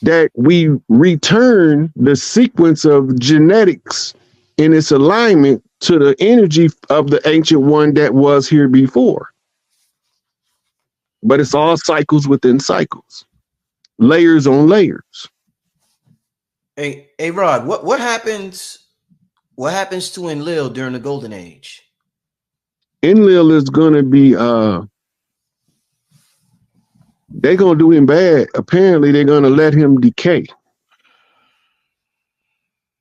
that we return the sequence of genetics in its alignment to the energy of the ancient one that was here before. But it's all cycles within cycles, layers on layers. Hey, Rod, what happens to Enlil during the Golden Age? Enlil is gonna be they're gonna do him bad. Apparently, they're gonna let him decay.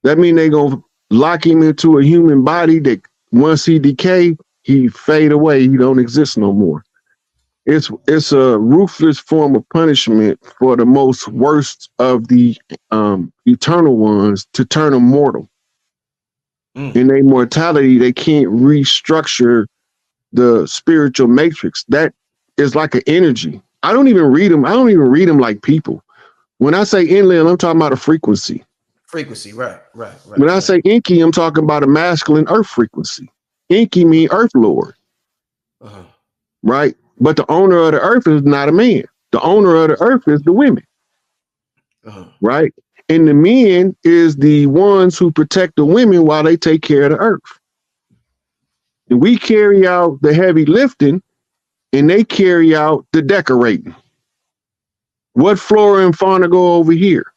That means they're gonna lock him into a human body that once he decay, he fade away. He don't exist no more. It's a ruthless form of punishment for the most worst of the eternal ones to turn them mortal. In their mortality, they can't restructure the spiritual matrix. That is like an energy. I don't even read them. I don't even read them like people. When I say Enlil, I'm talking about a frequency. Frequency, right. When I say Inky, I'm talking about a masculine earth frequency. Inky mean Earth Lord, right? But the owner of the earth is not a man. The owner of the earth is the women, right? And the men is the ones who protect the women while they take care of the earth. And we carry out the heavy lifting, and they carry out the decorating. What flora and fauna go over here?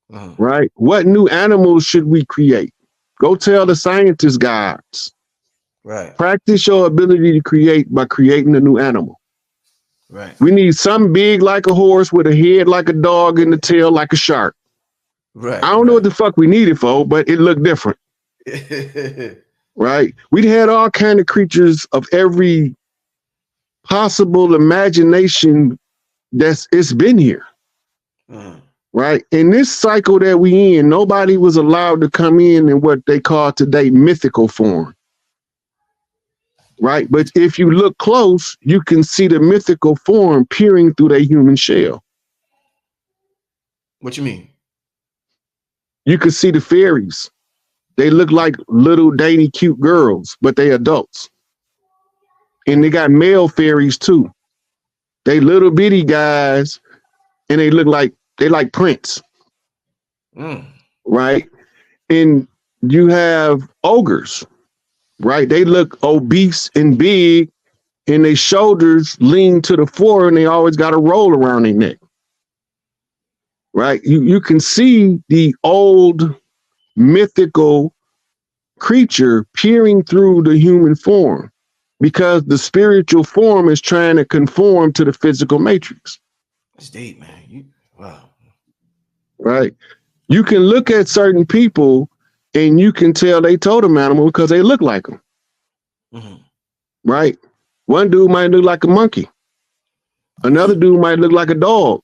Right? What new animals should we create? Go tell the scientist guides. Right. Practice your ability to create by creating a new animal. Right. We need something big like a horse with a head like a dog and a tail like a shark. Right. I don't know what the fuck we need it for, but it looked different. Right? We had all kind of creatures of every possible imagination it's been here. Right? In this cycle that we in, nobody was allowed to come in what they call today mythical form. Right? But if you look close, you can see the mythical form peering through their human shell. What you mean? You can see the fairies. They look like little dainty cute girls, but they adults. And they got male fairies too. They little bitty guys, and they look like Prince. Right? And you have ogres. Right? They look obese and big, and their shoulders lean to the floor, and they always got a roll around their neck. Right? You can see the old mythical creature peering through the human form because the spiritual form is trying to conform to the physical matrix. That's deep, man. Wow. Right? You can look at certain people and you can tell they totem animal because they look like them. Right? One dude might look like a monkey. Another dude might look like a dog.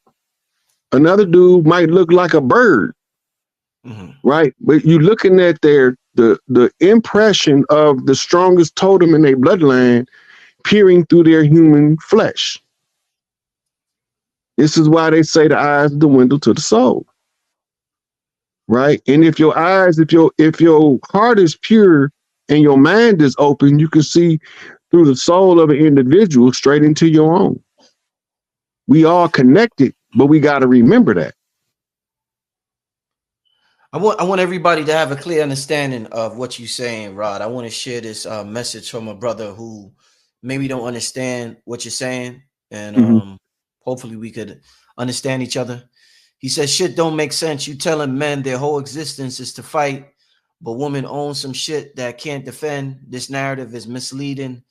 Another dude might look like a bird. Right? But you're looking at the impression of the strongest totem in their bloodline peering through their human flesh. This is why they say the eyes are the window to the soul. Right? And if your heart is pure and your mind is open, you can see through the soul of an individual straight into your own. We all connected, but we got to remember that. I want everybody to have a clear understanding of what you're saying, Rod. I want to share this message from a brother who maybe don't understand what you're saying, and hopefully we could understand each other. He says, shit don't make sense. You telling men their whole existence is to fight, but women own some shit that can't defend. This narrative is misleading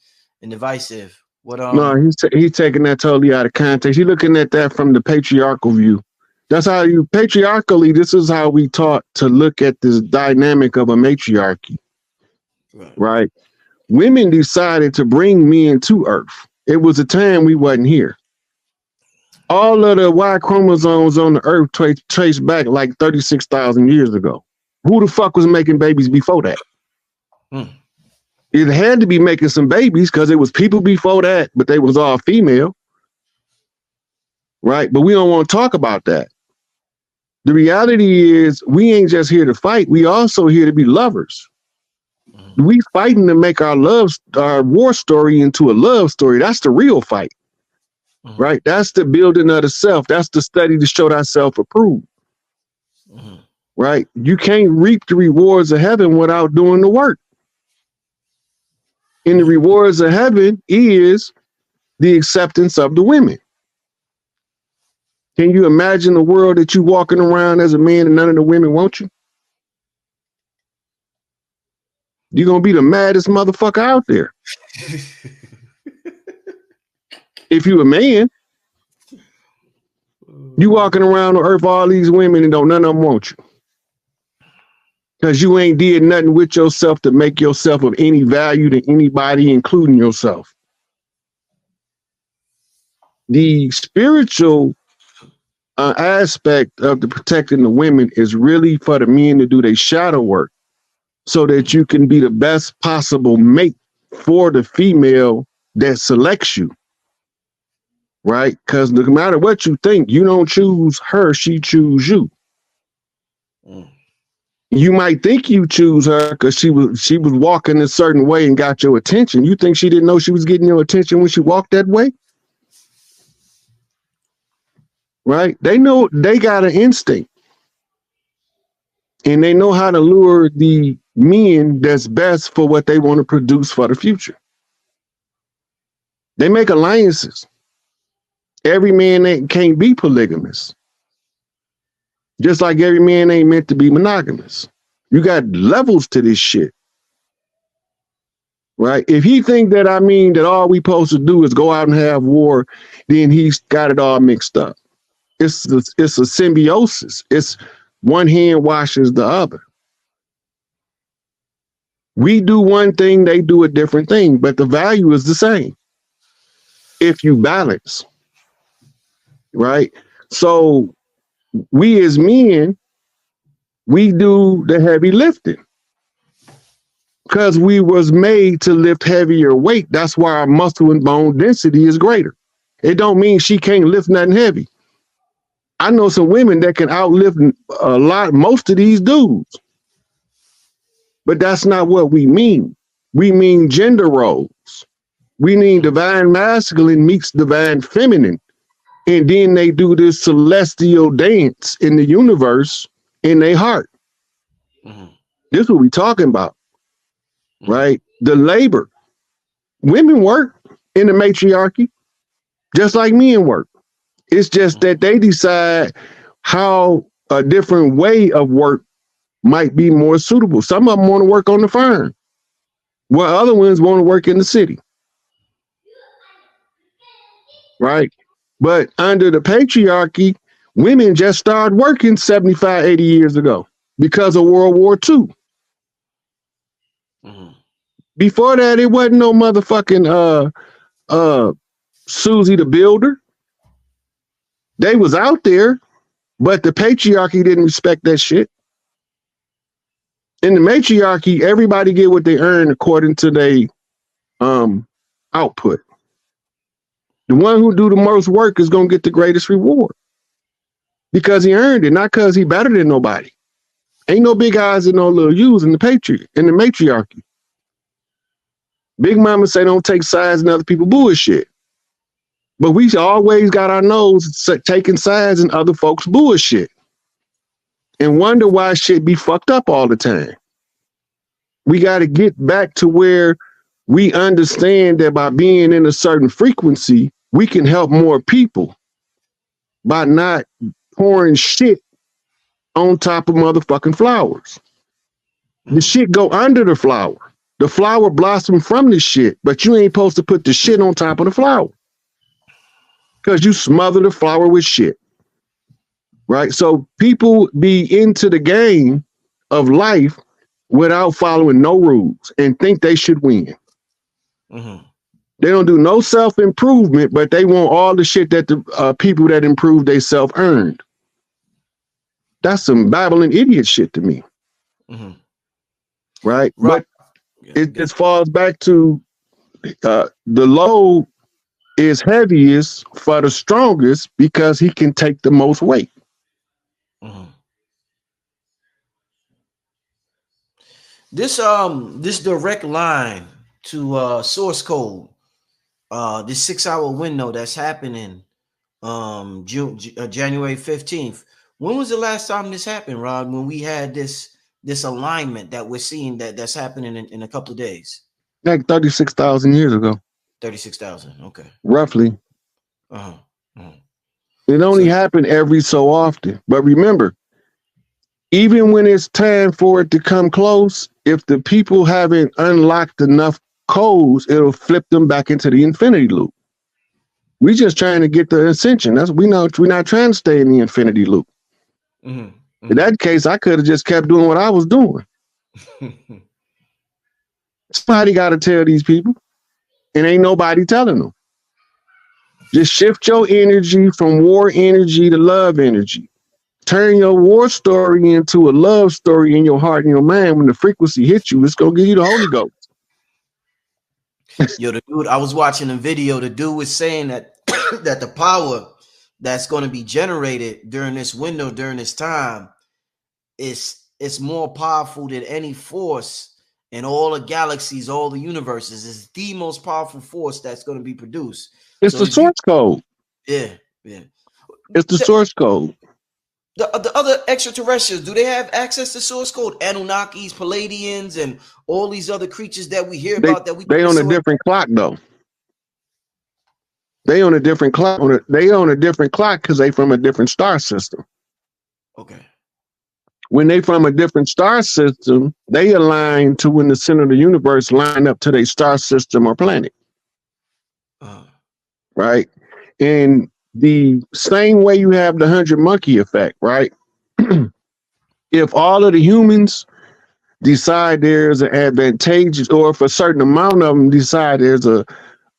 and divisive. No, he's taking that totally out of context. He's looking at that from the patriarchal view. That's how patriarchally, this is how we taught to look at this dynamic of a matriarchy. Right? Women decided to bring men to Earth. It was a time we wasn't here. All of the Y chromosomes on the earth trace back like 36,000 years ago. Who the fuck was making babies before that? It had to be making some babies because it was people before that, but they was all female. Right? But we don't want to talk about that. The reality is we ain't just here to fight. We also here to be lovers. We fighting to make our war story into a love story. That's the real fight. right? That's the building of the self. That's the study to show thyself approved, right? You can't reap the rewards of heaven without doing the work. And the rewards of heaven is the acceptance of the women. Can you imagine a world that you walking around as a man and none of the women want you? You're going to be the maddest motherfucker out there. If you a man, you walking around on earth, all these women, and don't none of them want you. Because you ain't did nothing with yourself to make yourself of any value to anybody, including yourself. The spiritual aspect of the protecting the women is really for the men to do their shadow work so that you can be the best possible mate for the female that selects you, right? Because no matter what you think, you don't choose her, she choose you. You might think you choose her because she was walking a certain way and got your attention. You think she didn't know she was getting your attention when she walked that way? Right? They know, they got an instinct. And they know how to lure the men that's best for what they want to produce for the future. They make alliances. Every man can't be polygamous. Just like every man ain't meant to be monogamous. You got levels to this shit. Right? If he think that, that all we supposed to do is go out and have war, then he's got it all mixed up. It's a symbiosis. It's one hand washes the other. We do one thing, they do a different thing, but the value is the same if you balance, right? So we as men, we do the heavy lifting because we was made to lift heavier weight. That's why our muscle and bone density is greater. It don't mean she can't lift nothing heavy. I know some women that can outlift most of these dudes, but that's not what we mean. We mean gender roles. We mean divine masculine meets divine feminine. And then they do this celestial dance in the universe in their heart. This is what we're talking about, right? The labor. Women work in the matriarchy just like men work. It's just that they decide how a different way of work might be more suitable. Some of them want to work on the farm, while other ones want to work in the city. Right? But under the patriarchy, women just started working 75, 80 years ago because of World War II. Before that, it wasn't no motherfucking Susie the Builder. They was out there, but the patriarchy didn't respect that shit. In the matriarchy, everybody get what they earn according to their output. The one who do the most work is gonna get the greatest reward because he earned it, not because he better than nobody. Ain't no big eyes and no little U's in the matriarchy. Big mama say don't take sides in other people's bullshit. But we always got our nose taking sides in other folks' bullshit and wonder why shit be fucked up all the time. We got to get back to where we understand that by being in a certain frequency, we can help more people by not pouring shit on top of motherfucking flowers. The shit go under the flower. The flower blossom from the shit, but you ain't supposed to put the shit on top of the flower because you smother the flower with shit, right? So people be into the game of life without following no rules and think they should win. They don't do no self-improvement, but they want all the shit that the people that improve they self earned. That's some babbling idiot shit to me. Right? But it falls back to the load is heaviest for the strongest because he can take the most weight. This direct line to source code this 6-hour window that's happening January 15th. When was the last time this happened, Rod? When we had this alignment that we're seeing that's happening in a couple of days? Like 36,000 years ago. 36,000. Okay. Roughly. It only happened every so often. But remember, even when it's time for it to come close, if the people haven't unlocked enough codes, it'll flip them back into the infinity loop. We're just trying to get the ascension. We're not trying to stay in the infinity loop. In that case, I could have just kept doing what I was doing. Somebody got to tell these people, and ain't nobody telling them. Just shift your energy from war energy to love energy. Turn your war story into a love story in your heart and your mind. When the frequency hits you, it's going to give you the Holy Ghost. Yo, the dude, I was watching a video. The dude was saying that that the power that's going to be generated during this window, during this time, is more powerful than any force in all the galaxies, all the universes. It's the most powerful force that's going to be produced. It's the source code. Yeah. It's the source code. The other extraterrestrials, do they have access to source code? Anunnakis, Palladians, and all these other creatures that we hear about that they on a different clock though. They on a different clock. They on a different clock because they from a different star system. Okay. When they from a different star system, they align to when the center of the universe line up to their star system or planet. Right? And the same way you have the 100 monkey effect, right? If all of the humans decide there's an advantageous, or if a certain amount of them decide there's a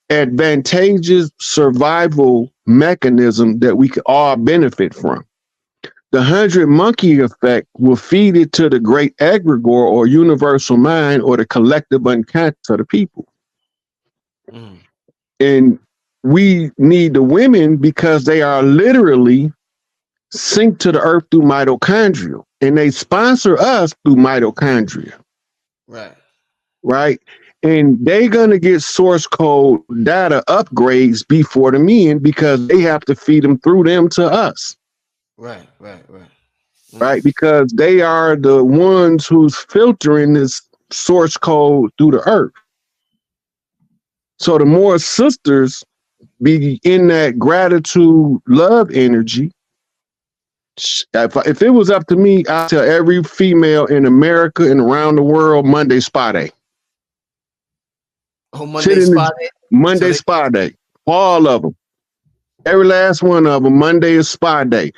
advantageous survival mechanism that we could all benefit from, the 100 monkey effect will feed it to the great egregore or universal mind or the collective unconscious of the people. And we need the women because they are literally synced to the earth through mitochondria, and they sponsor us through mitochondria. Right. And they're going to get source code data upgrades before the men because they have to feed them through them to us. Right. Because they are the ones who's filtering this source code through the earth. So the more sisters be in that gratitude, love energy. If it was up to me, I'd tell every female in America and around the world, Monday spa day. Oh, Monday spa day? Monday spa day. All of them. Every last one of them. Monday is spa day.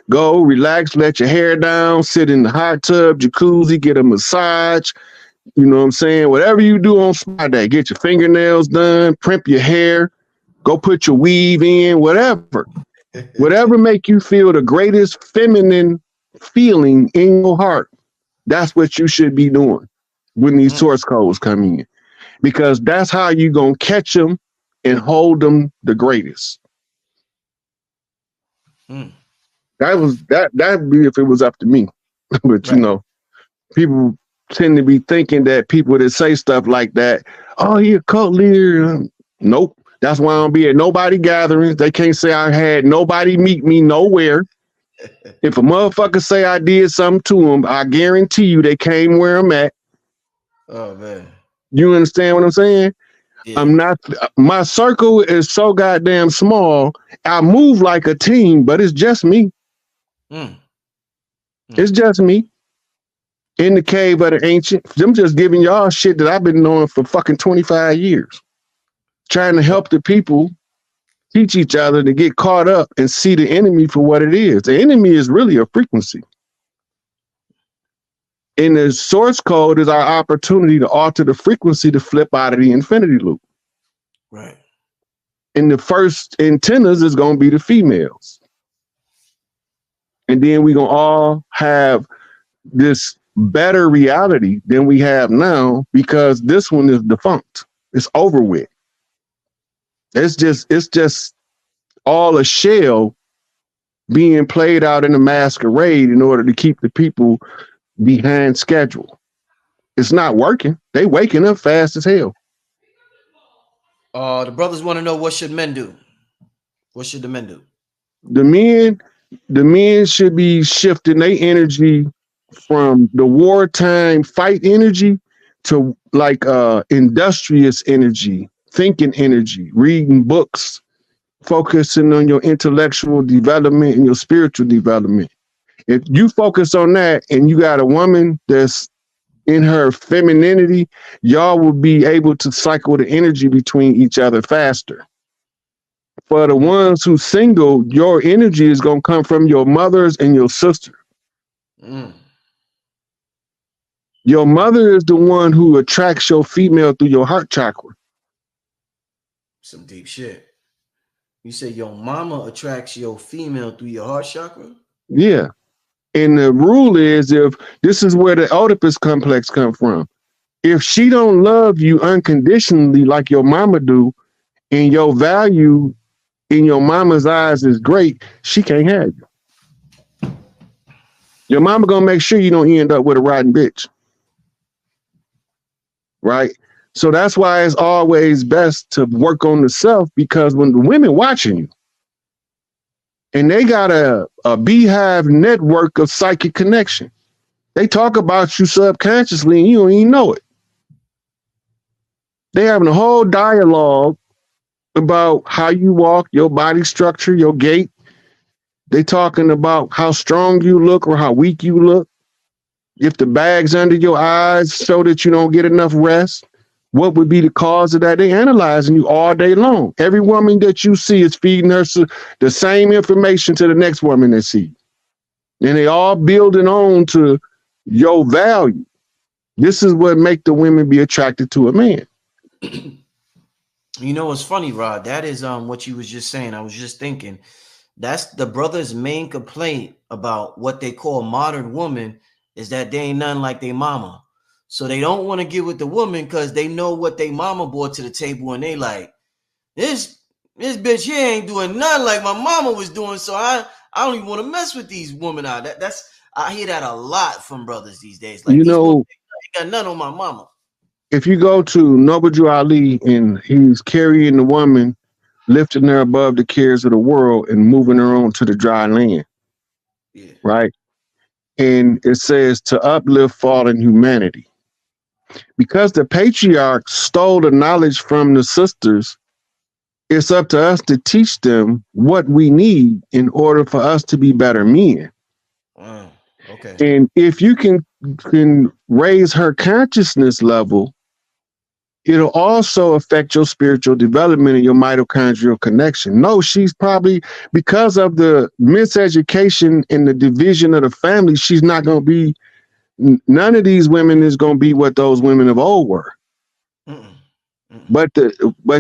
Go, relax, let your hair down, sit in the hot tub, jacuzzi, get a massage. You know what I'm saying? Whatever you do on spa day, get your fingernails done, primp your hair, go put your weave in, whatever. Whatever make you feel the greatest feminine feeling in your heart, that's what you should be doing when these source codes come in. Because that's how you going to catch them and hold them the greatest. That'd be if it was up to me. But you know, people tend to be thinking that people that say stuff like that, oh, he a cult leader. Nope. That's why I don't be at nobody gatherings. They can't say I had nobody meet me nowhere. If a motherfucker say I did something to them, I guarantee you they came where I'm at. Oh man. You understand what I'm saying? Yeah. I'm not, my circle is so goddamn small. I move like a team, but it's just me. It's just me. In the cave of the ancient. I'm just giving y'all shit that I've been knowing for fucking 25 years. Trying to help the people teach each other to get caught up and see the enemy for what it is. The enemy is really a frequency. And the source code is our opportunity to alter the frequency to flip out of the infinity loop. Right. And the first antennas is going to be the females. And then we're going to all have this better reality than we have now because this one is defunct. It's over with. It's just all a shell being played out in a masquerade in order to keep the people behind schedule. It's not working. They waking up fast as hell. The brothers want to know, what should men do? What should the men do? The men should be shifting their energy from the wartime fight energy to like industrious energy, thinking energy, reading books, focusing on your intellectual development and your spiritual development. If you focus on that and you got a woman that's in her femininity, y'all will be able to cycle the energy between each other faster. For the ones who single, your energy is going to come from your mothers and your sister. Your mother is the one who attracts your female through your heart chakra. Some deep shit. You say your mama attracts your female through your heart chakra? Yeah. And the rule is, if this is where the Oedipus complex come from. If she don't love you unconditionally like your mama do, and your value in your mama's eyes is great, she can't have you. Your mama gonna make sure you don't end up with a rotten bitch. Right? So that's why it's always best to work on the self, because when the women watching you, and they got a beehive network of psychic connection, they talk about you subconsciously and you don't even know it. They having a whole dialogue about how you walk, your body structure, your gait. They talking about how strong you look or how weak you look. If the bags under your eyes show that you don't get enough rest, what would be the cause of that? They analyzing you all day long. Every woman that you see is feeding her the same information to the next woman they see. And they all building on to your value. This is what make the women be attracted to a man. You know what's funny, Rod? That is what you was just saying. I was just thinking, that's the brother's main complaint about what they call modern woman, is that they ain't nothing like their mama. So they don't want to get with the woman because they know what their mama brought to the table, and they like, this bitch here ain't doing nothing like my mama was doing. So I don't even want to mess with these women out. I hear that a lot from brothers these days. Like, you these know, women ain't got nothing on my mama. If you go to Noble Drew Ali and he's carrying the woman, lifting her above the cares of the world and moving her on to the dry land. Yeah. Right? And it says to uplift fallen humanity. Because the patriarch stole the knowledge from the sisters, it's up to us to teach them what we need in order for us to be better men. Wow. Okay. And if you can raise her consciousness level, it'll also affect your spiritual development and your mitochondrial connection. No, she's probably, because of the miseducation and the division of the family, she's not going to be, none of these women is going to be what those women of old were. But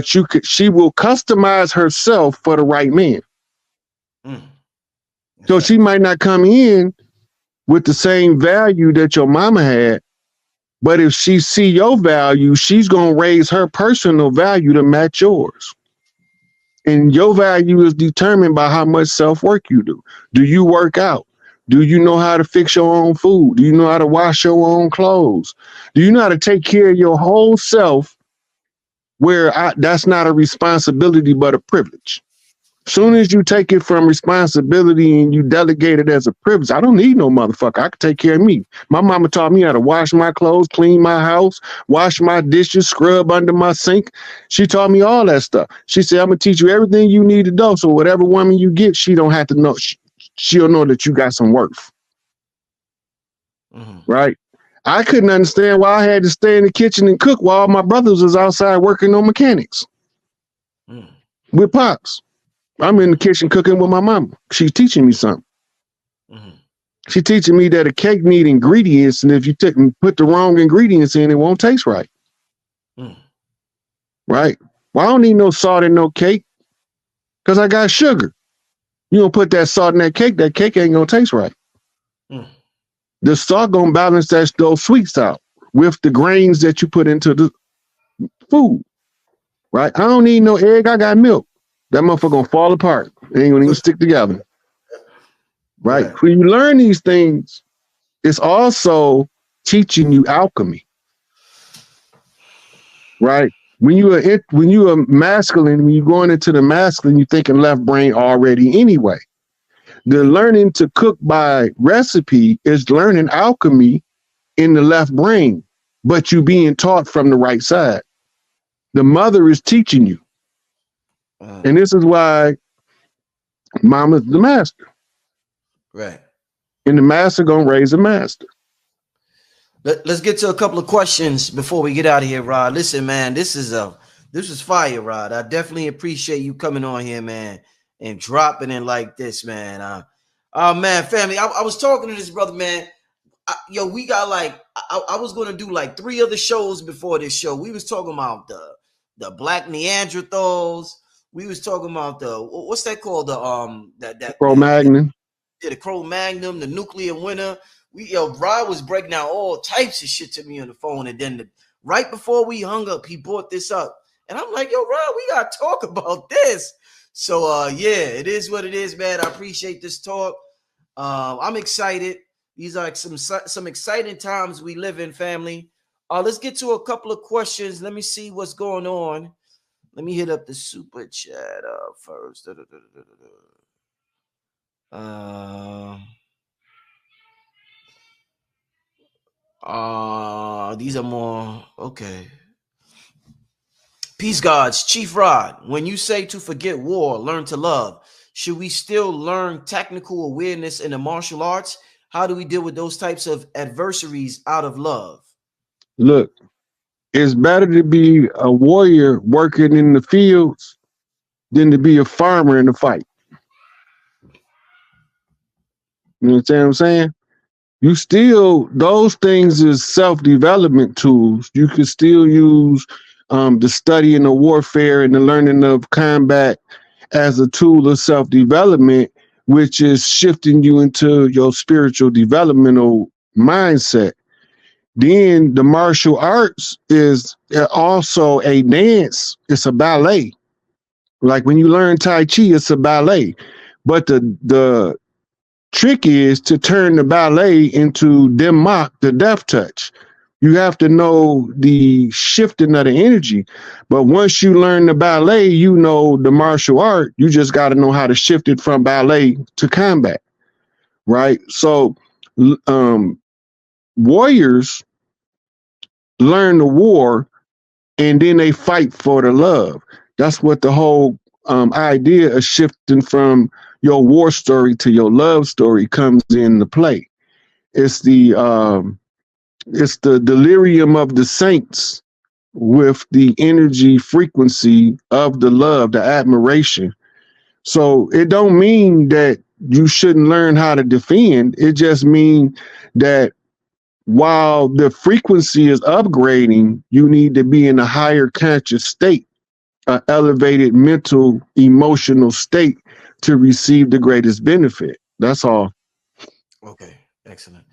she will customize herself for the right man. So she might not come in with the same value that your mama had, but if she see your value, she's going to raise her personal value to match yours. And your value is determined by how much self-work you do. Do you work out? Do you know how to fix your own food? Do you know how to wash your own clothes? Do you know how to take care of your whole self, where that's not a responsibility, but a privilege? Soon as you take it from responsibility and you delegate it as a privilege, I don't need no motherfucker. I can take care of me. My mama taught me how to wash my clothes, clean my house, wash my dishes, scrub under my sink. She taught me all that stuff. She said, I'm going to teach you everything you need to know. So whatever woman you get, she don't have to know. She'll know that you got some worth. Right? I couldn't understand why I had to stay in the kitchen and cook while my brothers was outside working on mechanics with Pops. I'm in the kitchen cooking with my mama. She's teaching me something. She's teaching me that a cake needs ingredients, and if you put the wrong ingredients in, it won't taste right. Right? Well, I don't need no salt in no cake because I got sugar. You don't put that salt in that cake ain't gonna taste right. The salt gonna balance those sweets out with the grains that you put into the food. Right? I don't need no egg. I got milk. That motherfucker gonna fall apart. It ain't gonna even stick together. Right? Yeah. When you learn these things, it's also teaching you alchemy. Right? When you are masculine, when you're going into the masculine, you're thinking left brain already anyway. The learning to cook by recipe is learning alchemy in the left brain, but you being taught from the right side. The mother is teaching you. And this is why mama's the master. Right. And the master gonna raise a master. Let's get to a couple of questions before we get out of here, Rod. Listen, man, this is fire, Rod. I definitely appreciate you coming on here, man, and dropping it like this, man. Man, family, I was talking to this brother, man. We got like I was gonna do like 3 other shows before this show. We was talking about the black Neanderthals. We was talking about the what's that called? The Cro-Magnon. The Cro-Magnon, the nuclear winter. Rod was breaking out all types of shit to me on the phone, and then right before we hung up, he brought this up, and I'm like, yo, Rod, we gotta talk about this. So yeah, it is what it is, man. I appreciate this talk. I'm excited. These are like some exciting times we live in, family. Let's get to a couple of questions. Let me see what's going on. Let me hit up the super chat first. These are more okay. Peace gods, Chief Rod. When you say to forget war, learn to love, should we still learn technical awareness in the martial arts? How do we deal with those types of adversaries out of love? Look, it's better to be a warrior working in the fields than to be a farmer in the fight. You understand what I'm saying? You still, those things is self-development tools. You can still use the study and the warfare and the learning of combat as a tool of self-development, which is shifting you into your spiritual developmental mindset. Then the martial arts is also a dance. It's a ballet. Like when you learn Tai Chi, it's a ballet. But the trick is to turn the ballet into Demok, the death touch. You have to know the shifting of the energy. But once you learn the ballet, you know the martial art. You just got to know how to shift it from ballet to combat, right? So warriors learn the war and then they fight for the love. That's what the whole idea of shifting from your war story to your love story comes into play. It's the delirium of the saints with the energy frequency of the love, the admiration. So it don't mean that you shouldn't learn how to defend. It just means that while the frequency is upgrading, you need to be in a higher conscious state, an elevated mental, emotional state to receive the greatest benefit. That's all. Okay, excellent.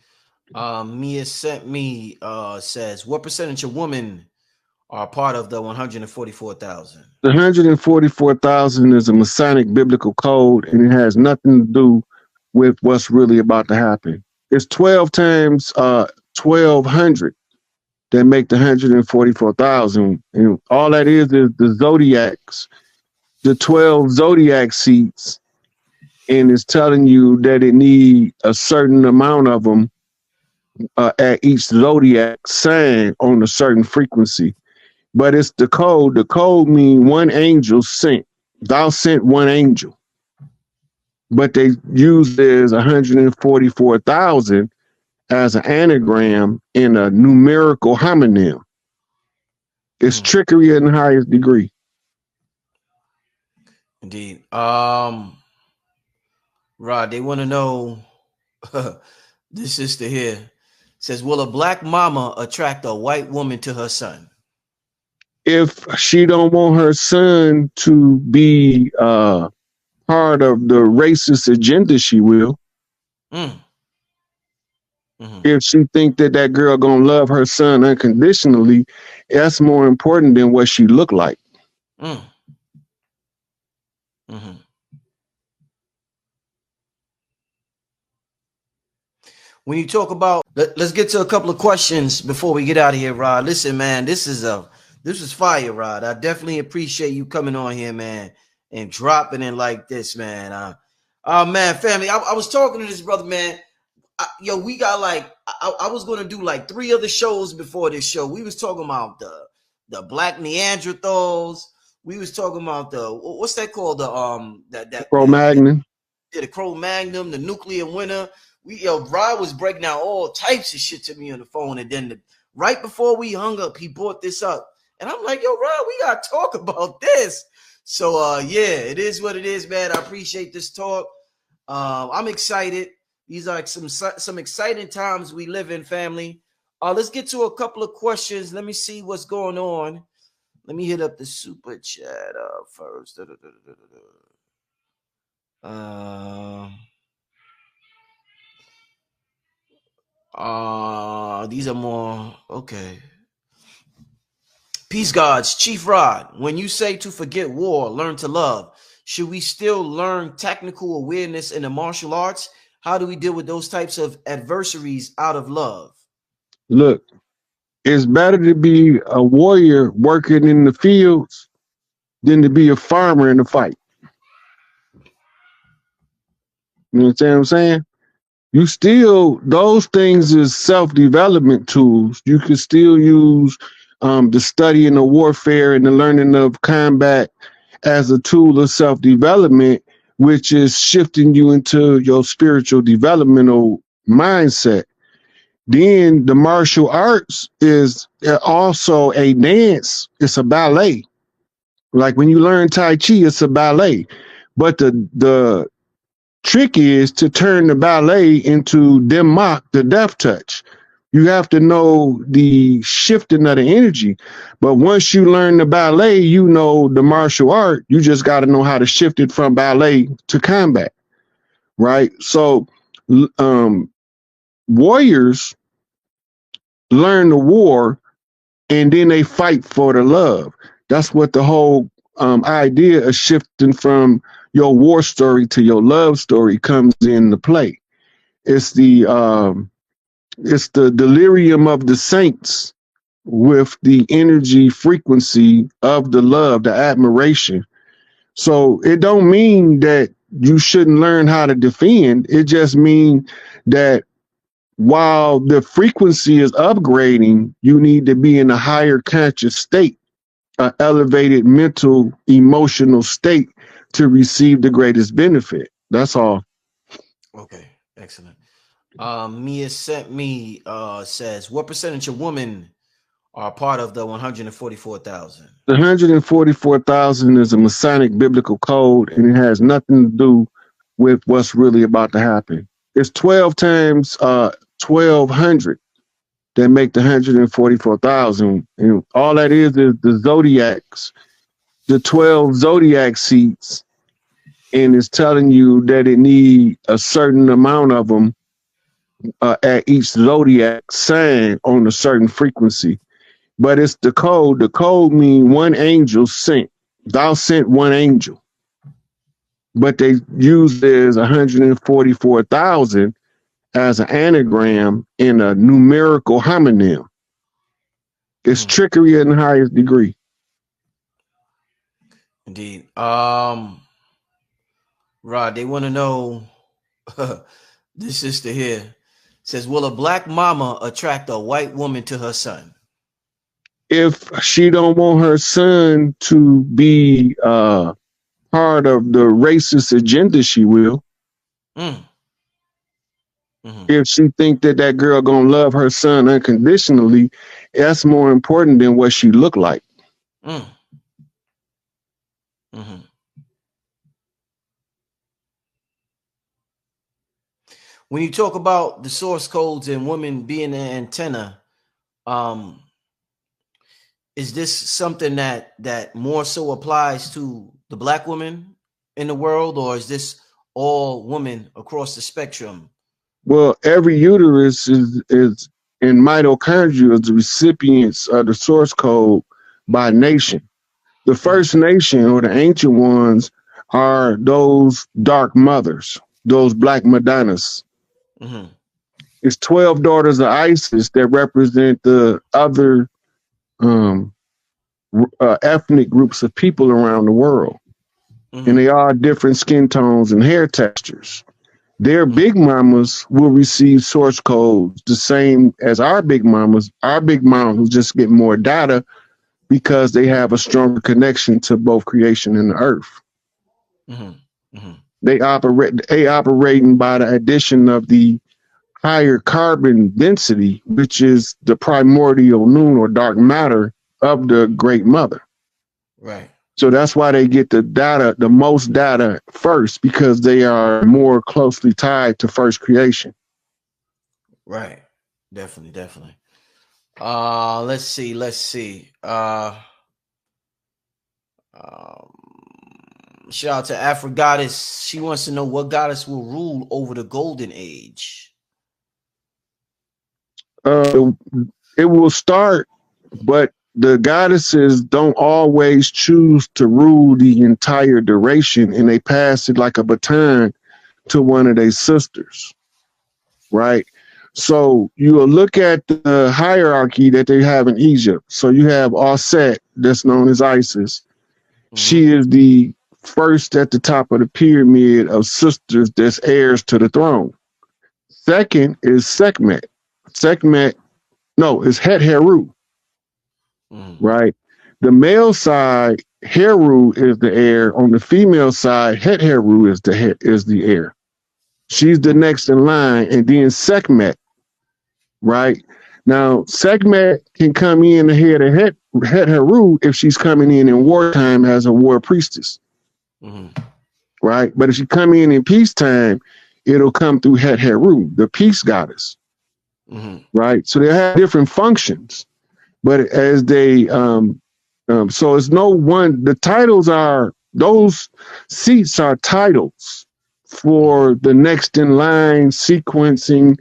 Mia sent me says, what percentage of women are part of the 144,000? The 144,000 is a Masonic biblical code, and it has nothing to do with what's really about to happen. It's 12 times 1,200 that make the 144,000, and all that is the zodiacs, the 12 zodiac seats, and it's telling you that it need a certain amount of them at each zodiac sign on a certain frequency. But it's the code. The code means one angel sent. Thou sent one angel. But they use it as 144,000 as an anagram in a numerical homonym. It's trickery in the highest degree. Indeed. Rod, they want to know, this sister here says, will a black mama attract a white woman to her son? If she don't want her son to be part of the racist agenda, she will. If she think that girl gonna love her son unconditionally, that's more important than what she look like. When you talk about, let's get to a couple of questions before we get out of here, Rod. Listen, man, this is This is fire, Rod. I definitely appreciate you coming on here, man, and dropping it like this, man. Man, family, I was talking to this brother, man. Yo, we got like I was gonna do like 3 other shows before this show. We was talking about the black Neanderthals. We was talking about the what's that called? Cro-Magnon. The Cro-Magnon, the nuclear winter. Rod was breaking out all types of shit to me on the phone, and then right before we hung up, he brought this up, and I'm like, yo, Rod, we gotta talk about this. So yeah, it is what it is, man. I appreciate this talk. I'm excited. These are some exciting times we live in, family. Let's get to a couple of questions. Let me see what's going on. Let me hit up the super chat first. These are more okay. Peace gods, Chief Rod. When you say to forget war, learn to love, should we still learn technical awareness in the martial arts? How do we deal with those types of adversaries out of love? Look, it's better to be a warrior working in the fields than to be a farmer in the fight. You understand what I'm saying? You still, those things is self-development tools. You can still use the study and the warfare and the learning of combat as a tool of self-development, which is shifting you into your spiritual developmental mindset. Then the martial arts is also a dance. It's a ballet. Like when you learn Tai Chi, it's a ballet. But the trick is to turn the ballet into Demok, the death touch. You have to know the shifting of the energy. But once you learn the ballet, you know the martial art. You just got to know how to shift it from ballet to combat, right? So warriors learn the war and then they fight for the love. That's what the whole idea of shifting from your war story to your love story comes into play. It's the delirium of the saints with the energy frequency of the love, the admiration. So it don't mean that you shouldn't learn how to defend. It just means that while the frequency is upgrading, you need to be in a higher conscious state, an elevated mental, emotional state to receive the greatest benefit. That's all. Okay, excellent. Mia sent me says, what percentage of women are part of the 144,000? The 144,000 is a Masonic biblical code, and it has nothing to do with what's really about to happen. It's 12 times 1,200 that make the 144,000. And all that is the zodiacs, the 12 zodiac seats, and it's telling you that it need a certain amount of them at each zodiac sign on a certain frequency. But it's the code. The code means one angel sent. Thou sent one angel. But they use it as 144,000 as an anagram in a numerical homonym. It's trickery in the highest degree. Indeed. Rod, they want to know, this sister here says, will a black mama attract a white woman to her son? If she don't want her son to be part of the racist agenda, she will. If she think that that girl gonna love her son unconditionally, that's more important than what she look like. When you talk about the source codes and women being an antenna, is this something that more so applies to the black women in the world, or is this all women across the spectrum? Well, every uterus is in mitochondria is the recipients of the source code by nation. The First Nation or the ancient ones are those dark mothers, those black Madonnas. It's 12 daughters of Isis that represent the other ethnic groups of people around the world. And they all different skin tones and hair textures. Their big mamas will receive source codes the same as our big mamas. Our big mamas just get more data because they have a stronger connection to both creation and the earth. They operating by the addition of the higher carbon density, which is the primordial noon or dark matter of the great mother. Right. So that's why they get the data, the most data first, because they are more closely tied to first creation. Right. Definitely. Let's see. Shout out to Afro Goddess. She wants to know what goddess will rule over the golden age. It will start, but the goddesses don't always choose to rule the entire duration, and they pass it like a baton to one of their sisters, right? So you will look at the hierarchy that they have in Egypt. So you have Aset, that's known as Isis. She is the first at the top of the pyramid of sisters that's heirs to the throne. Second is Sekhmet. It's Het Heru, right? The male side, Heru is the heir. On the female side, Het Heru is the heir. She's the next in line, and then Sekhmet, right? Now, Sekhmet can come in ahead of Het Heru if she's coming in wartime as a war priestess, right? But if she come in peacetime, it'll come through Het Heru, the peace goddess, right? So they have different functions, but as they, so it's no one, the titles are, those seats are titles for the next in line sequencing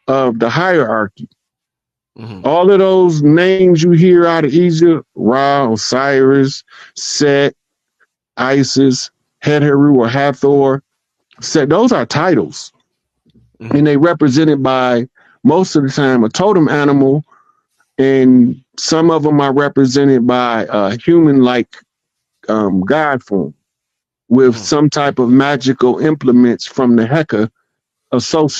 of the hierarchy. All of those names you hear out of Egypt, Ra, Osiris, Set, Isis, Het Heru or Hathor, Set, those are titles. And they represented by, most of the time, a totem animal, and some of them are represented by a human-like god form with some type of magical implements from the Heka associated